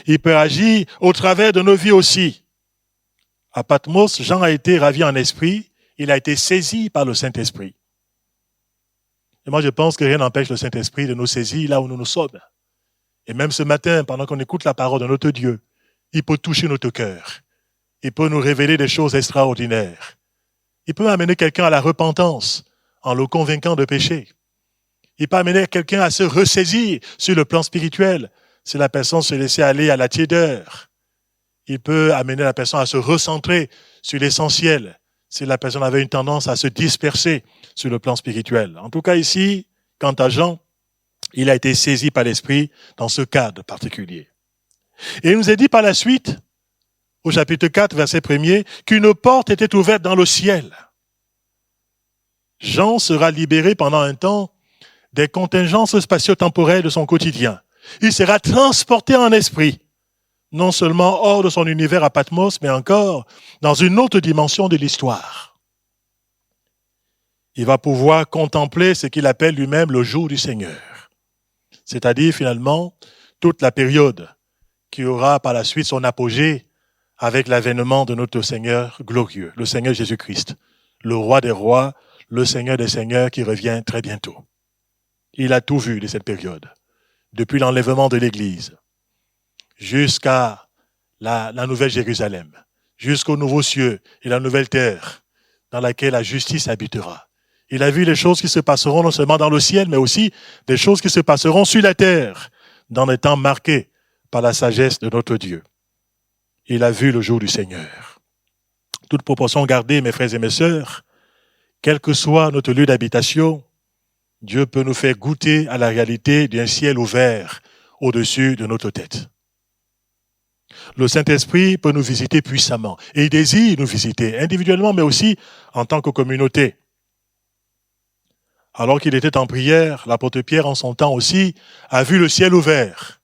Il peut agir au travers de nos vies aussi. À Patmos, Jean a été ravi en esprit, il a été saisi par le Saint-Esprit. Et moi je pense que rien n'empêche le Saint-Esprit de nous saisir là où nous sommes. Et même ce matin, pendant qu'on écoute la parole de notre Dieu, il peut toucher notre cœur. Il peut nous révéler des choses extraordinaires. Il peut amener quelqu'un à la repentance en le convainquant de péché. Il peut amener quelqu'un à se ressaisir sur le plan spirituel si la personne se laissait aller à la tiédeur. Il peut amener la personne à se recentrer sur l'essentiel si la personne avait une tendance à se disperser sur le plan spirituel. En tout cas ici, quant à Jean, il a été saisi par l'Esprit dans ce cadre particulier. Et il nous est dit par la suite, au chapitre 4, verset 1er, qu'une porte était ouverte dans le ciel. Jean sera libéré pendant un temps des contingences spatio-temporelles de son quotidien. Il sera transporté en esprit, non seulement hors de son univers à Patmos, mais encore dans une autre dimension de l'histoire. il va pouvoir contempler ce qu'il appelle lui-même le jour du Seigneur. C'est-à-dire finalement toute la période qui aura par la suite son apogée avec l'avènement de notre Seigneur glorieux, le Seigneur Jésus-Christ, le roi des rois, le Seigneur des seigneurs qui revient très bientôt. Il a tout vu de cette période, depuis l'enlèvement de l'Église jusqu'à la Nouvelle Jérusalem, jusqu'aux nouveaux cieux et la nouvelle terre dans laquelle la justice habitera. Il a vu les choses qui se passeront non seulement dans le ciel, mais aussi des choses qui se passeront sur la terre, dans des temps marqués par la sagesse de notre Dieu. Il a vu le jour du Seigneur. Toute proportion gardée, mes frères et mes sœurs, quel que soit notre lieu d'habitation, Dieu peut nous faire goûter à la réalité d'un ciel ouvert au-dessus de notre tête. Le Saint-Esprit peut nous visiter puissamment et il désire nous visiter individuellement, mais aussi en tant que communauté. Alors qu'il était en prière, l'apôtre Pierre, en son temps aussi, a vu le ciel ouvert.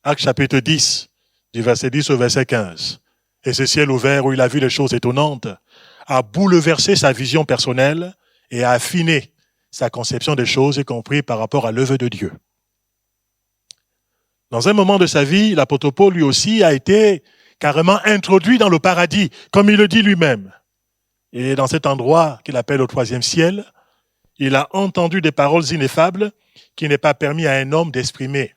Actes chapitre 10, du verset 10 au verset 15. Et ce ciel ouvert où il a vu les choses étonnantes a bouleversé sa vision personnelle et a affiné sa conception des choses, y compris par rapport à l'œuvre de Dieu. Dans un moment de sa vie, l'apôtre Paul, lui aussi, a été carrément introduit dans le paradis, comme il le dit lui-même. Et dans cet endroit qu'il appelle le 3e ciel, il a entendu des paroles ineffables qui n'est pas permis à un homme d'exprimer.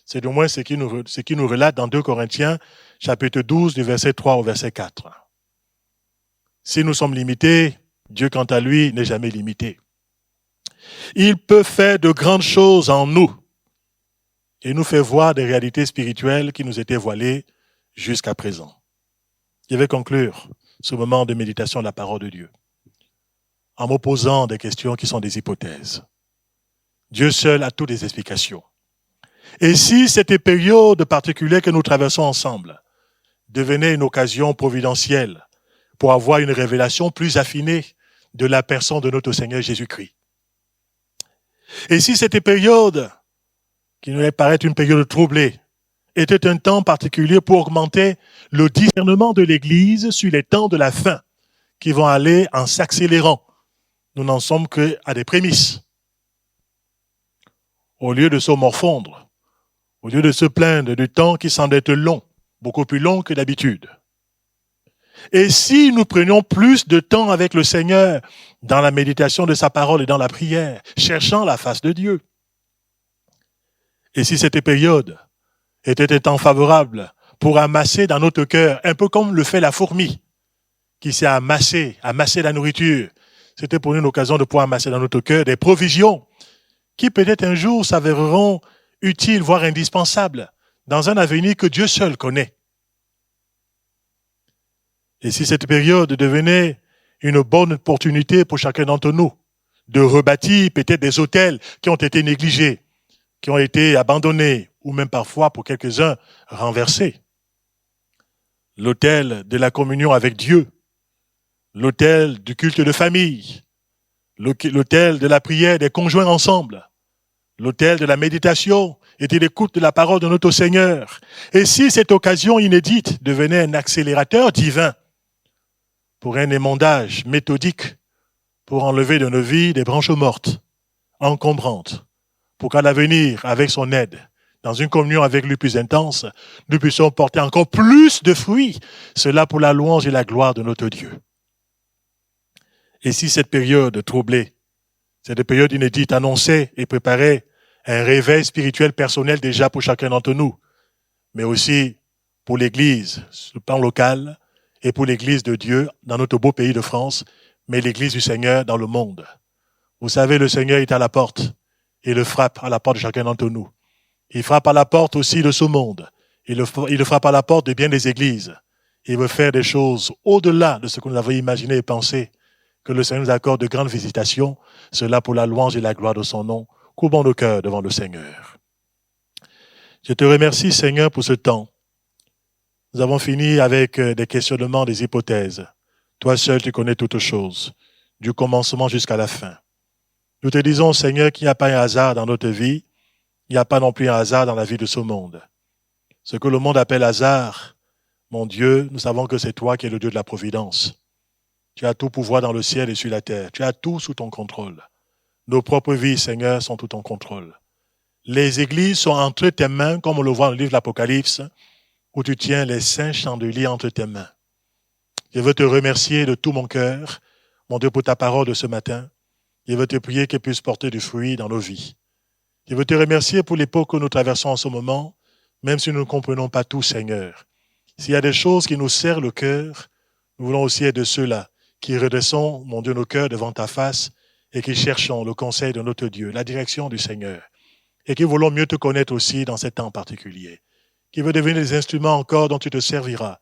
C'est du moins ce qui nous relate dans 2 Corinthiens, chapitre 12, du verset 3 au verset 4. Si nous sommes limités, Dieu, quant à lui, n'est jamais limité. Il peut faire de grandes choses en nous et nous fait voir des réalités spirituelles qui nous étaient voilées jusqu'à présent. Je vais conclure ce moment de méditation de la parole de Dieu en me posant des questions qui sont des hypothèses. Dieu seul a toutes les explications. Et si cette période particulière que nous traversons ensemble devenait une occasion providentielle pour avoir une révélation plus affinée de la personne de notre Seigneur Jésus-Christ? Et si cette période, qui nous paraît une période troublée, était un temps particulier pour augmenter le discernement de l'Église sur les temps de la fin, qui vont aller en s'accélérant. Nous n'en sommes qu'à des prémices. Au lieu de se morfondre, au lieu de se plaindre du temps qui semble être long, beaucoup plus long que d'habitude. Et si nous prenions plus de temps avec le Seigneur dans la méditation de sa parole et dans la prière, cherchant la face de Dieu? Et si cette période était un temps favorable pour amasser dans notre cœur, un peu comme le fait la fourmi, qui s'est amassée la nourriture, c'était pour nous une occasion de pouvoir amasser dans notre cœur des provisions qui peut-être un jour s'avéreront utiles, voire indispensables, dans un avenir que Dieu seul connaît. Et si cette période devenait une bonne opportunité pour chacun d'entre nous de rebâtir peut-être des autels qui ont été négligés, qui ont été abandonnés, ou même parfois pour quelques-uns renversés. L'autel de la communion avec Dieu, l'autel du culte de famille, l'autel de la prière des conjoints ensemble, l'autel de la méditation et de l'écoute de la parole de notre Seigneur. Et si cette occasion inédite devenait un accélérateur divin pour un émondage méthodique, pour enlever de nos vies des branches mortes, encombrantes, pour qu'à l'avenir, avec son aide, dans une communion avec lui plus intense, nous puissions porter encore plus de fruits, cela pour la louange et la gloire de notre Dieu. Et si cette période troublée, cette période inédite annonçait et préparait un réveil spirituel personnel déjà pour chacun d'entre nous, mais aussi pour l'Église, sur le plan local, et pour l'Église de Dieu dans notre beau pays de France, mais l'Église du Seigneur dans le monde. Vous savez, le Seigneur est à la porte, et il frappe à la porte de chacun d'entre nous. Il frappe à la porte aussi de ce monde. Il frappe à la porte de bien des églises. Il veut faire des choses au-delà de ce que nous avons imaginé et pensé. Que le Seigneur nous accorde de grandes visitations, cela pour la louange et la gloire de son nom. Courbons nos cœurs devant le Seigneur. Je te remercie, Seigneur, pour ce temps. Nous avons fini avec des questionnements, des hypothèses. Toi seul, tu connais toutes choses, du commencement jusqu'à la fin. Nous te disons, Seigneur, qu'il n'y a pas un hasard dans notre vie, il n'y a pas non plus un hasard dans la vie de ce monde. Ce que le monde appelle hasard, mon Dieu, nous savons que c'est toi qui es le Dieu de la providence. Tu as tout pouvoir dans le ciel et sur la terre. Tu as tout sous ton contrôle. Nos propres vies, Seigneur, sont sous ton contrôle. Les églises sont entre tes mains, comme on le voit dans le livre de l'Apocalypse, où tu tiens les saints chandeliers entre tes mains. Je veux te remercier de tout mon cœur, mon Dieu, pour ta parole de ce matin. Je veux te prier qu'elle puisse porter du fruit dans nos vies. Je veux te remercier pour l'époque que nous traversons en ce moment, même si nous ne comprenons pas tout, Seigneur. S'il y a des choses qui nous serrent le cœur, nous voulons aussi être de ceux-là qui redressons, mon Dieu, nos cœurs devant ta face et qui cherchons le conseil de notre Dieu, la direction du Seigneur, et qui voulons mieux te connaître aussi dans ces temps particuliers, qui veut devenir des instruments encore dont tu te serviras,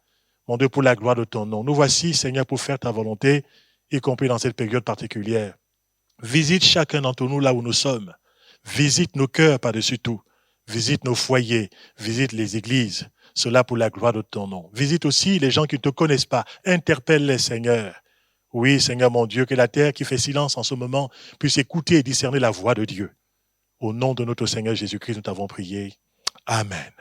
mon Dieu, pour la gloire de ton nom. Nous voici, Seigneur, pour faire ta volonté, y compris dans cette période particulière. Visite chacun d'entre nous là où nous sommes. Visite nos cœurs par-dessus tout. Visite nos foyers. Visite les églises. Cela pour la gloire de ton nom. Visite aussi les gens qui ne te connaissent pas. Interpelle-les, Seigneur. Oui, Seigneur mon Dieu, que la terre qui fait silence en ce moment puisse écouter et discerner la voix de Dieu. Au nom de notre Seigneur Jésus-Christ, nous t'avons prié. Amen.